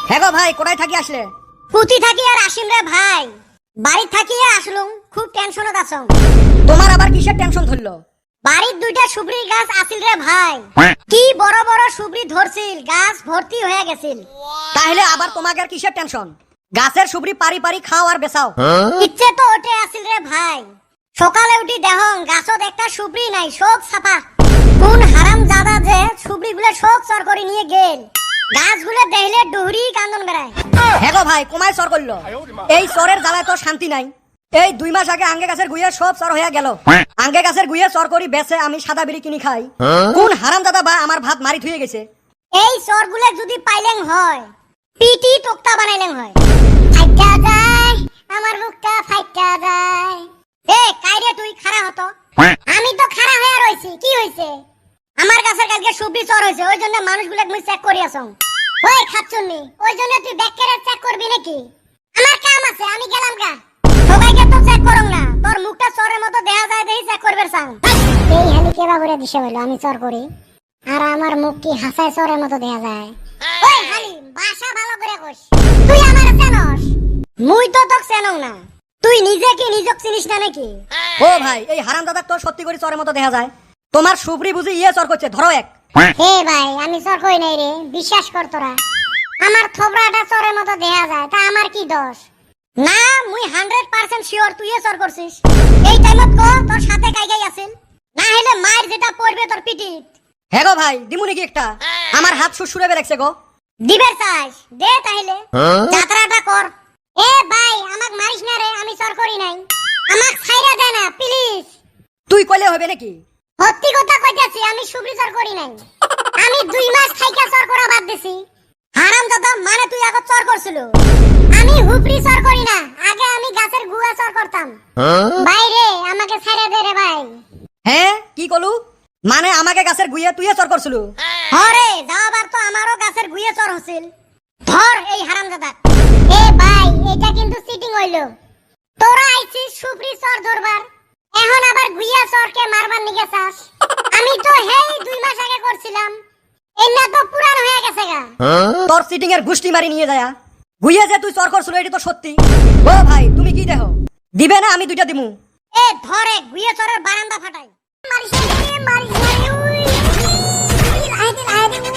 হ্যাঁ গো ভাই, কোথায় থাকি আসলে? পুতি থাকি আর আসিম রে ভাই। বাড়ি থাকি আসলুম, খুব টেনশনত আছো। তোমার আবার কিসের টেনশন ধরলো? বাড়ির দুইটা সুবরি গাছ আছিল রে ভাই। কি বড় বড় সুবরি ধরছিল, গাছ ভর্তি হয়ে গেছিল। তাহলে আবার তোমাকে আর কিসের টেনশন? গাছের সুবরি পারি পারি খাও আর বেচাও। ইচ্ছে তো ওঠে আছিল রে ভাই। সকালে উঠি দেখং গাছত একটা সুবরি নাই, সব ছাপা। কোন হারাম জাদা যে সুবরিগুলো সব চর করে নিয়ে গেল। গাছগুলো দেখলে ডুহরি কান্দন বেড়ায়। হ্যাঁ গো ভাই, কমায় চর করলো। এই চরের জ্বালায় তো শান্তি নাই। এই 2 মাস আগে আঙ্গে গাছের গুইয়ে সব চর হয়ে গেল। আঙ্গে গাছের গুইয়ে চর করি বেচে আমি সাদা বিড়ি কিনি খাই। কোন হারাম দাদা বা আমার ভাত মারি থুয়ে গেছে। এই চরগুলো যদি পাইলেন হয়, পিটি তোক্তা বানাইলেন হয়। ফাইটা যায় আমার বুকটা, ফাইটা যায়। এ কাইরে তুই খাড়া হতো। আমি তো খাড়া হয়ে রইছি, কি হইছে? আমার গাছের কালকে সুবরি চর হইছে, ওই জন্য মানুষগুলো মুই চেক করি আসং। ওই খাচ্ছুনি, ওই জন্য তুই ব্যাককেরে চেক করবি নাকি? আমার কাম আছে, আমি গেলাম গা। সবাইকে তো চেক করং না, তোর মুখটা চরের মতো দেখা যায়, দেখি চেক করবে চাং। এই হালি কেবা করে দিছে বলে আমি চর করি, আর আমার মুখ কি হাসায় চরের মতো দেখা যায়। ওই হালি ভাষা ভালো করে কইস। তুই আমারে চেনস? মুই তো তোক চেনং না। তুই নিজে কি নিজক চিনিস না নাকি? ও ভাই, এই হারাম দাদা তো সত্যি করে চরের মতো দেখা যায়। তোমার সুবরি বুঝি ইয়ে চর করছে, ধরো এক। হে ভাই, আমি চর কই নাই রে, বিশ্বাস কর তোরা। আমার থবরাটা চরের মতো দেখা যায়, তা আমার কি দোষ? না, মুই 100% শিওর তুই চর করছিস। এই টাইমত কো তোর সাথে কাইগাই আছিল, না হলে মায়ের যেটা পড়বে তোর পিঠিত। হ্যাঁ গো ভাই, দিমু নাকি একটা? আমার হাত সুসুরে বেরাকছে গো। দিবের চাস দে, তাইলে যাত্রাটা কর। এ ভাই, আমাক মারিস না রে, আমি চর করি নাই। আমাক ছাইরা দে না প্লিজ। তুই কইলে হবে নাকি? সত্যি কথা কইতাছি, আমি সুবরি চর করি নাই। আমি 2 মাস থাইকা চর করা বাদ দিছি। হারাম দাদা, মানে তুই আগে চর করছিল। আমি হুপরি চর করি না, আগে আমি গাছের গুয়া চর করতাম। ভাই রে, আমাকে ছাইরা দে রে ভাই। হ্যাঁ, কি কলু? মানে আমাকে গাছের গুইয়ে তুইয়ে চর করছিল? হরে, যাওয়াবার তো আমারও গাছের গুয়ে চর হছিল। ধর এই হারাম দাদা। এ ভাই, এটা কিন্তু চিটিং হইলো। তোরা আইছিস সুবরি চর ধরবার, এখন আবার গুইয়া চরকে মারবার নিগে চাস। আমি তো হেই 2 মাস আগে করছিলাম, এন্না তো পুরান হয়ে গেছে গা। তোর সিটিং এর গুষ্টি মারি নিয়ে যায়। গুইয়ে যে তুই চর করছিল এটা তো সত্যি। ও ভাই, তুমি কি দেখো? দিবে না আমি 2টা দিমু। এ ধরে গুইয়া চরের বারান্দা ফাটাই। মারিস না রে, মারিস না রে, উই। আইতে